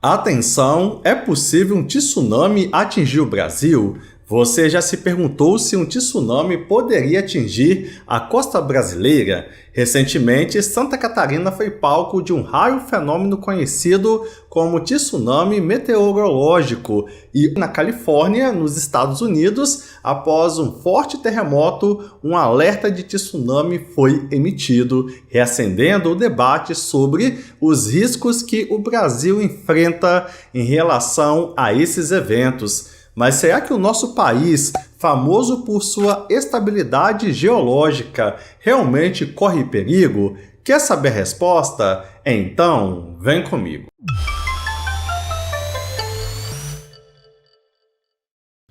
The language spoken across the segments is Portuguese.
Atenção, é possível um tsunami atingir o Brasil? Você já se perguntou se um tsunami poderia atingir a costa brasileira? Recentemente, Santa Catarina foi palco de um raro fenômeno conhecido como tsunami meteorológico e na Califórnia, nos Estados Unidos, após um forte terremoto, um alerta de tsunami foi emitido, reacendendo o debate sobre os riscos que o Brasil enfrenta em relação a esses eventos. Mas será que o nosso país, famoso por sua estabilidade geológica, realmente corre perigo? Quer saber a resposta? Então, vem comigo.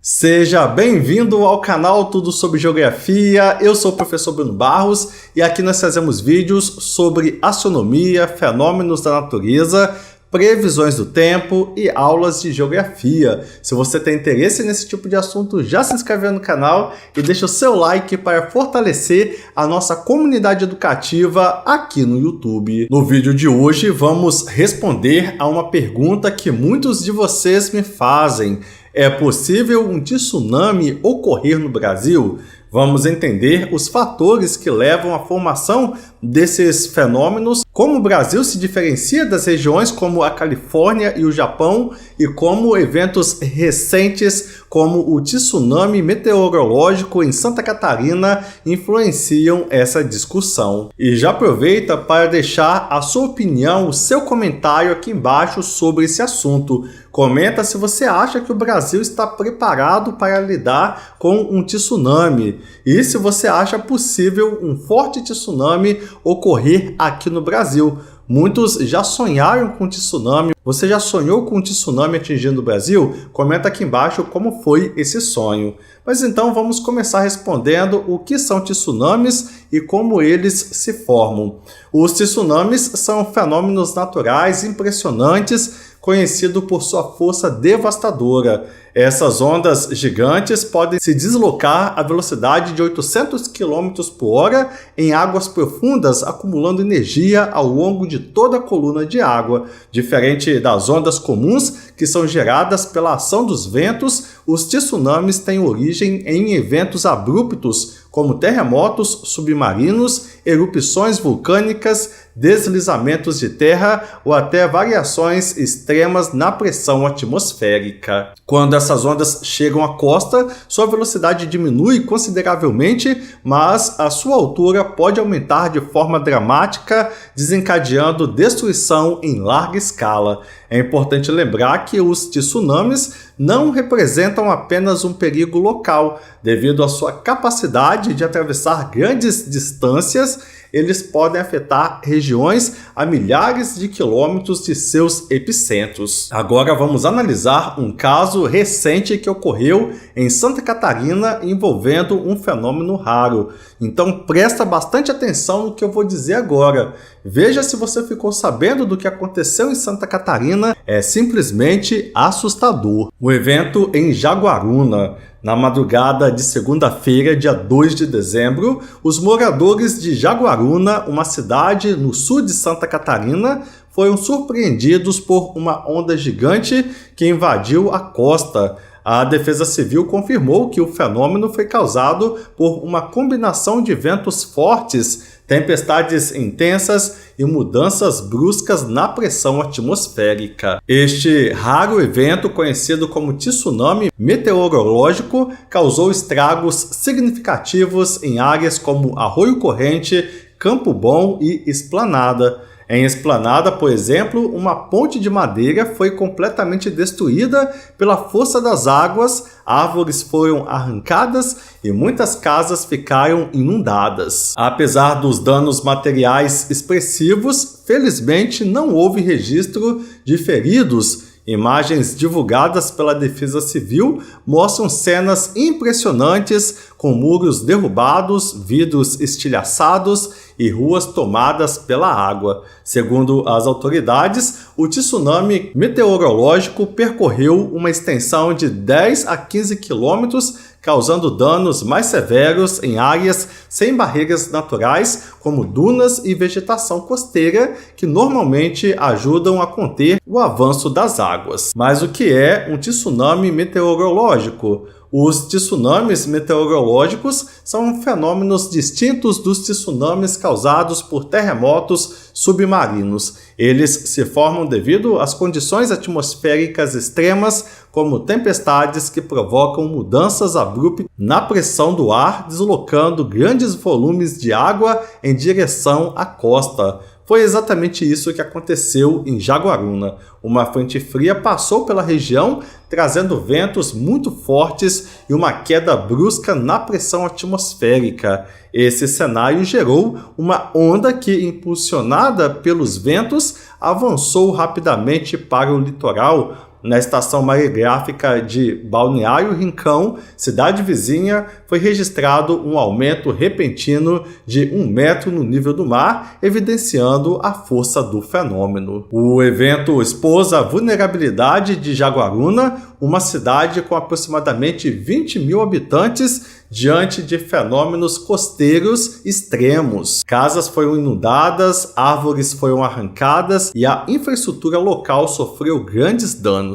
Seja bem-vindo ao canal Tudo sobre Geografia. Eu sou o professor Bruno Barros e aqui nós fazemos vídeos sobre astronomia, fenômenos da natureza, previsões do tempo e aulas de geografia. Se você tem interesse nesse tipo de assunto, já se inscreve no canal e deixa o seu like para fortalecer a nossa comunidade educativa aqui no YouTube. No vídeo de hoje vamos responder a uma pergunta que muitos de vocês me fazem. É possível um tsunami ocorrer no Brasil? Vamos entender os fatores que levam à formação desses fenômenos, como o Brasil se diferencia das regiões como a Califórnia e o Japão e como eventos recentes como o tsunami meteorológico em Santa Catarina influenciam essa discussão. E já aproveita para deixar a sua opinião, o seu comentário aqui embaixo sobre esse assunto. Comenta se você acha que o Brasil está preparado para lidar com um tsunami e se você acha possível um forte tsunami ocorrer aqui no Brasil. Muitos já sonharam com tsunami. Você já sonhou com um tsunami atingindo o Brasil? Comenta aqui embaixo como foi esse sonho. Mas então vamos começar respondendo o que são tsunamis e como eles se formam. Os tsunamis são fenômenos naturais impressionantes, conhecido por sua força devastadora. Essas ondas gigantes podem se deslocar à velocidade de 800 km por hora em águas profundas, acumulando energia ao longo de toda a coluna de água. Diferente das ondas comuns, que são geradas pela ação dos ventos, os tsunamis têm origem em eventos abruptos, como terremotos submarinos, erupções vulcânicas, deslizamentos de terra ou até variações extremas na pressão atmosférica. Quando essas ondas chegam à costa, sua velocidade diminui consideravelmente, mas a sua altura pode aumentar de forma dramática, desencadeando destruição em larga escala. É importante lembrar que os tsunamis não representam apenas um perigo local. Devido à sua capacidade de atravessar grandes distâncias, eles podem afetar regiões a milhares de quilômetros de seus epicentros. Agora vamos analisar um caso recente que ocorreu em Santa Catarina envolvendo um fenômeno raro. Então presta bastante atenção no que eu vou dizer agora. Veja se você ficou sabendo do que aconteceu em Santa Catarina. É simplesmente assustador. O evento em Jaguaruna. Na madrugada de segunda-feira, dia 2 de dezembro, os moradores de Jaguaruna, uma cidade no sul de Santa Catarina, foram surpreendidos por uma onda gigante que invadiu a costa. A Defesa Civil confirmou que o fenômeno foi causado por uma combinação de ventos fortes, tempestades intensas e mudanças bruscas na pressão atmosférica. Este raro evento, conhecido como tsunami meteorológico, causou estragos significativos em áreas como Arroio Corrente, Campo Bom e Esplanada. Em Esplanada, por exemplo, uma ponte de madeira foi completamente destruída pela força das águas, árvores foram arrancadas e muitas casas ficaram inundadas. Apesar dos danos materiais expressivos, felizmente não houve registro de feridos. Imagens divulgadas pela Defesa Civil mostram cenas impressionantes com muros derrubados, vidros estilhaçados e ruas tomadas pela água. Segundo as autoridades, o tsunami meteorológico percorreu uma extensão de 10 a 15 quilômetros, causando danos mais severos em áreas sem barreiras naturais, como dunas e vegetação costeira, que normalmente ajudam a conter o avanço das águas. Mas o que é um tsunami meteorológico? Os tsunamis meteorológicos são fenômenos distintos dos tsunamis causados por terremotos submarinos. Eles se formam devido às condições atmosféricas extremas, como tempestades que provocam mudanças abruptas na pressão do ar, deslocando grandes volumes de água em direção à costa. Foi exatamente isso que aconteceu em Jaguaruna. Uma frente fria passou pela região, trazendo ventos muito fortes e uma queda brusca na pressão atmosférica. Esse cenário gerou uma onda que, impulsionada pelos ventos, avançou rapidamente para o litoral. Na estação maregráfica de Balneário Rincão, cidade vizinha, foi registrado um aumento repentino de 1 metro no nível do mar, evidenciando a força do fenômeno. O evento expôs a vulnerabilidade de Jaguaruna, uma cidade com aproximadamente 20 mil habitantes, diante de fenômenos costeiros extremos. Casas foram inundadas, árvores foram arrancadas e a infraestrutura local sofreu grandes danos.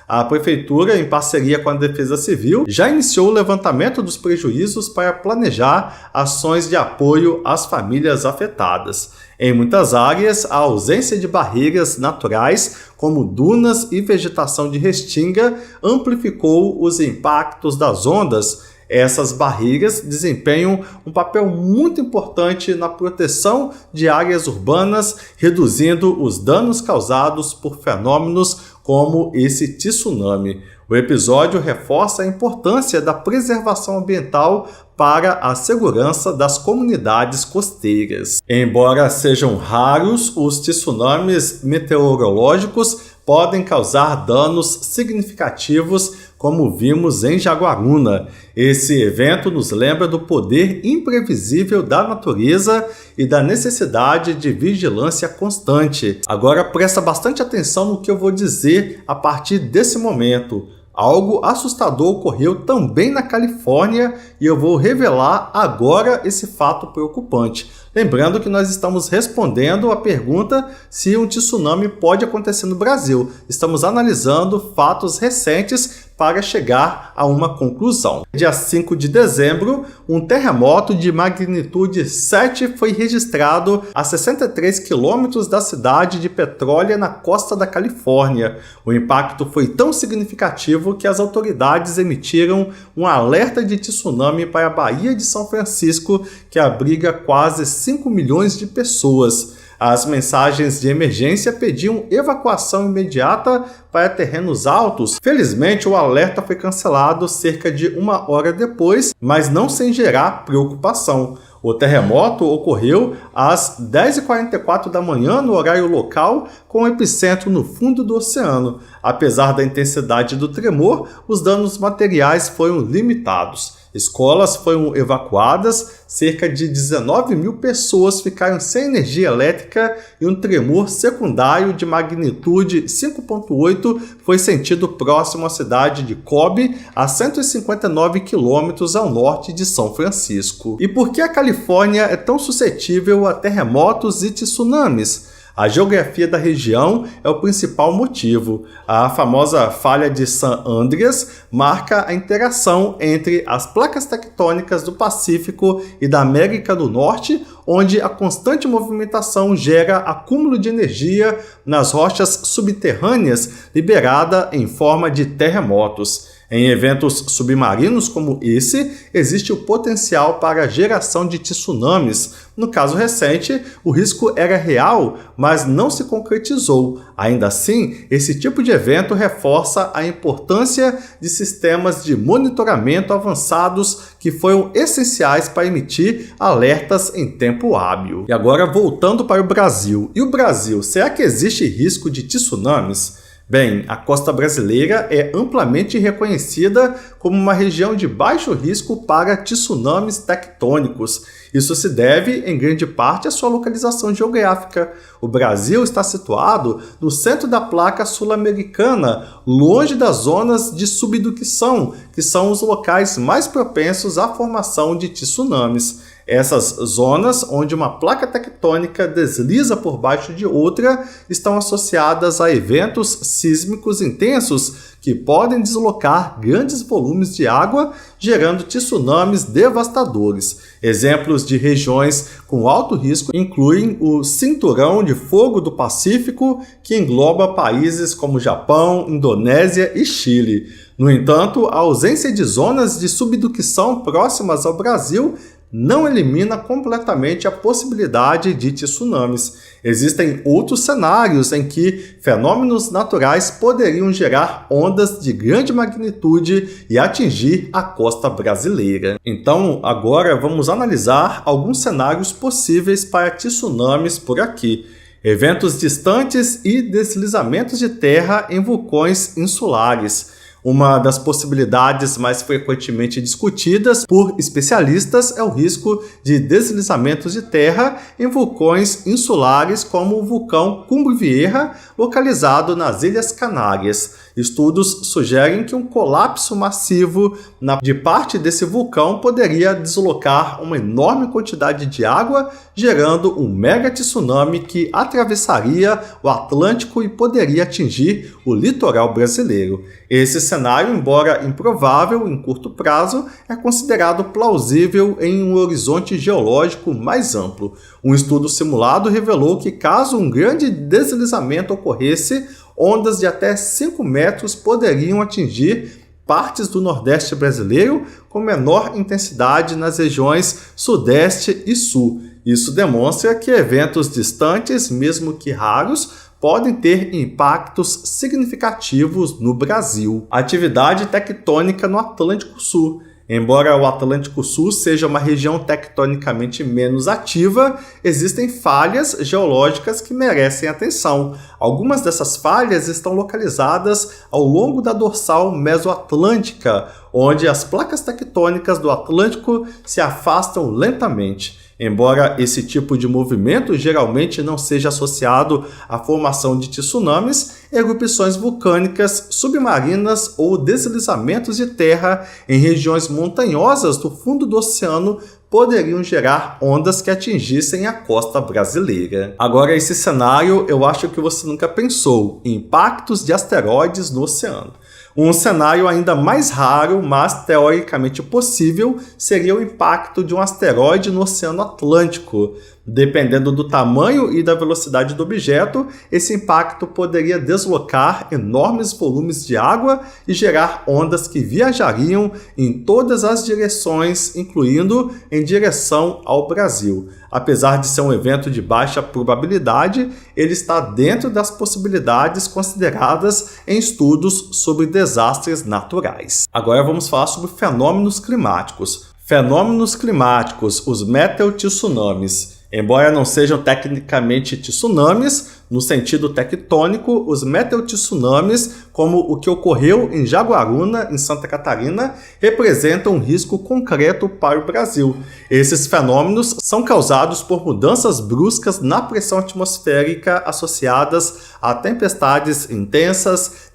A Prefeitura, em parceria com a Defesa Civil, já iniciou o levantamento dos prejuízos para planejar ações de apoio às famílias afetadas. Em muitas áreas, a ausência de barreiras naturais, como dunas e vegetação de restinga, amplificou os impactos das ondas. Essas barreiras desempenham um papel muito importante na proteção de áreas urbanas, reduzindo os danos causados por fenômenos como esse tsunami. O episódio reforça a importância da preservação ambiental para a segurança das comunidades costeiras. Embora sejam raros, os tsunamis meteorológicos podem causar danos significativos, como vimos em Jaguaruna. Esse evento nos lembra do poder imprevisível da natureza e da necessidade de vigilância constante. Agora presta bastante atenção no que eu vou dizer a partir desse momento. Algo assustador ocorreu também na Califórnia e eu vou revelar agora esse fato preocupante. Lembrando que nós estamos respondendo a pergunta se um tsunami pode acontecer no Brasil. Estamos analisando fatos recentes para chegar a uma conclusão. Dia 5 de dezembro, um terremoto de magnitude 7 foi registrado a 63 quilômetros da cidade de Petrólea, na costa da Califórnia. O impacto foi tão significativo que as autoridades emitiram um alerta de tsunami para a Baía de São Francisco, que abriga quase 5 milhões de pessoas. As mensagens de emergência pediam evacuação imediata para terrenos altos. Felizmente, o alerta foi cancelado cerca de 1 hora depois, mas não sem gerar preocupação. O terremoto ocorreu às 10h44 da manhã no horário local, com o epicentro no fundo do oceano. Apesar da intensidade do tremor, os danos materiais foram limitados. Escolas foram evacuadas, cerca de 19 mil pessoas ficaram sem energia elétrica e um tremor secundário de magnitude 5,8 foi sentido próximo à cidade de Kobe, a 159 quilômetros ao norte de São Francisco. E por que a Califórnia é tão suscetível a terremotos e tsunamis? A geografia da região é o principal motivo. A famosa falha de San Andreas marca a interação entre as placas tectônicas do Pacífico e da América do Norte, onde a constante movimentação gera acúmulo de energia nas rochas subterrâneas liberada em forma de terremotos. Em eventos submarinos como esse, existe o potencial para a geração de tsunamis. No caso recente, o risco era real, mas não se concretizou. Ainda assim, esse tipo de evento reforça a importância de sistemas de monitoramento avançados que foram essenciais para emitir alertas em tempo hábil. E agora voltando para o Brasil. E o Brasil, será que existe risco de tsunamis? Bem, a costa brasileira é amplamente reconhecida como uma região de baixo risco para tsunamis tectônicos. Isso se deve, em grande parte, à sua localização geográfica. O Brasil está situado no centro da placa sul-americana, longe das zonas de subducção, que são os locais mais propensos à formação de tsunamis. Essas zonas, onde uma placa tectônica desliza por baixo de outra, estão associadas a eventos sísmicos intensos que podem deslocar grandes volumes de água, gerando tsunamis devastadores. Exemplos de regiões com alto risco incluem o Cinturão de Fogo do Pacífico, que engloba países como Japão, Indonésia e Chile. No entanto, a ausência de zonas de subducção próximas ao Brasil não elimina completamente a possibilidade de tsunamis. Existem outros cenários em que fenômenos naturais poderiam gerar ondas de grande magnitude e atingir a costa brasileira. Então, agora vamos analisar alguns cenários possíveis para tsunamis por aqui. Eventos distantes e deslizamentos de terra em vulcões insulares. Uma das possibilidades mais frequentemente discutidas por especialistas é o risco de deslizamentos de terra em vulcões insulares como o vulcão Cumbre Vieja, localizado nas Ilhas Canárias. Estudos sugerem que um colapso massivo de parte desse vulcão poderia deslocar uma enorme quantidade de água, gerando um mega tsunami que atravessaria o Atlântico e poderia atingir o litoral brasileiro. Esse cenário, embora improvável em curto prazo, é considerado plausível em um horizonte geológico mais amplo. Um estudo simulado revelou que, caso um grande deslizamento ocorresse, ondas de até 5 metros poderiam atingir partes do Nordeste brasileiro com menor intensidade nas regiões Sudeste e Sul. Isso demonstra que eventos distantes, mesmo que raros, podem ter impactos significativos no Brasil. Atividade tectônica no Atlântico Sul. Embora o Atlântico Sul seja uma região tectonicamente menos ativa, existem falhas geológicas que merecem atenção. Algumas dessas falhas estão localizadas ao longo da dorsal mesoatlântica, onde as placas tectônicas do Atlântico se afastam lentamente. Embora esse tipo de movimento geralmente não seja associado à formação de tsunamis, erupções vulcânicas submarinas ou deslizamentos de terra em regiões montanhosas do fundo do oceano poderiam gerar ondas que atingissem a costa brasileira. Agora, esse cenário eu acho que você nunca pensou: impactos de asteroides no oceano. Um cenário ainda mais raro, mas teoricamente possível, seria o impacto de um asteroide no Oceano Atlântico. Dependendo do tamanho e da velocidade do objeto, esse impacto poderia deslocar enormes volumes de água e gerar ondas que viajariam em todas as direções, incluindo em direção ao Brasil. Apesar de ser um evento de baixa probabilidade, ele está dentro das possibilidades consideradas em estudos sobre desastres naturais. Agora vamos falar sobre fenômenos climáticos. Fenômenos climáticos, os meteotsunamis. Embora não sejam tecnicamente tsunamis, no sentido tectônico, os meteotsunamis, como o que ocorreu em Jaguaruna, em Santa Catarina, representam um risco concreto para o Brasil. Esses fenômenos são causados por mudanças bruscas na pressão atmosférica associadas a tempestades intensas,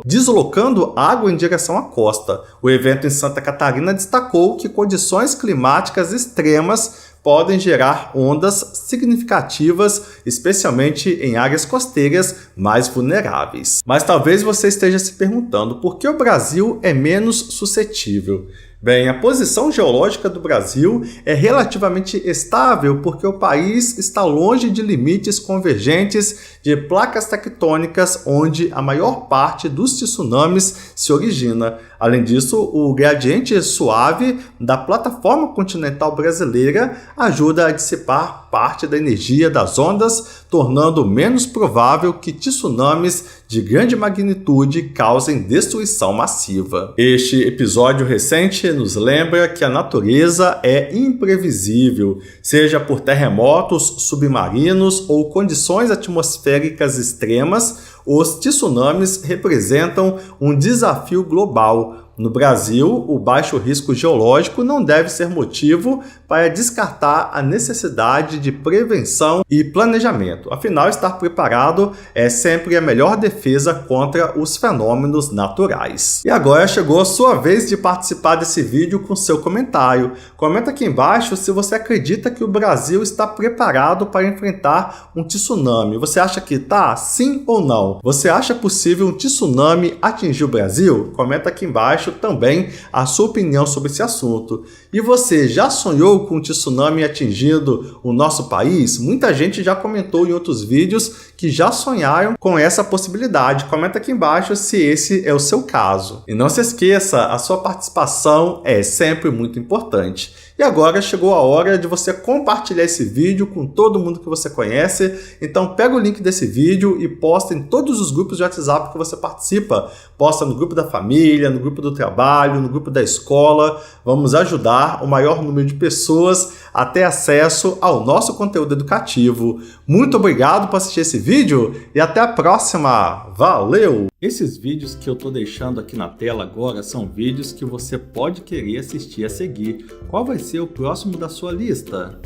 deslocando água em direção à costa. O evento em Santa Catarina destacou que condições climáticas extremas podem gerar ondas significativas, especialmente em áreas costeiras mais vulneráveis. Mas talvez você esteja se perguntando por que o Brasil é menos suscetível. Bem, a posição geológica do Brasil é relativamente estável porque o país está longe de limites convergentes de placas tectônicas onde a maior parte dos tsunamis se origina. Além disso, o gradiente suave da plataforma continental brasileira ajuda a dissipar parte da energia das ondas, tornando menos provável que tsunamis de grande magnitude causem destruição massiva. Este episódio recente nos lembra que a natureza é imprevisível, seja por terremotos submarinos ou condições atmosféricas extremas. Os tsunamis representam um desafio global. No Brasil, o baixo risco geológico não deve ser motivo para descartar a necessidade de prevenção e planejamento. Afinal, estar preparado é sempre a melhor defesa contra os fenômenos naturais. E agora chegou a sua vez de participar desse vídeo com seu comentário. Comenta aqui embaixo se você acredita que o Brasil está preparado para enfrentar um tsunami. Você acha que está? Sim ou não? Você acha possível um tsunami atingir o Brasil? Comenta aqui embaixo também a sua opinião sobre esse assunto. E você já sonhou com um tsunami atingindo o nosso país? Muita gente já comentou em outros vídeos que já sonharam com essa possibilidade. Comenta aqui embaixo se esse é o seu caso. E não se esqueça, a sua participação é sempre muito importante. E agora chegou a hora de você compartilhar esse vídeo com todo mundo que você conhece. Então pega o link desse vídeo e posta em todos os grupos de WhatsApp que você participa. Posta no grupo da família, no grupo do trabalho, no grupo da escola. Vamos ajudar o maior número de pessoas a ter acesso ao nosso conteúdo educativo. Muito obrigado por assistir esse vídeo e até a próxima. Valeu! Esses vídeos que eu estou deixando aqui na tela agora são vídeos que você pode querer assistir a seguir. Qual vai ser o próximo da sua lista?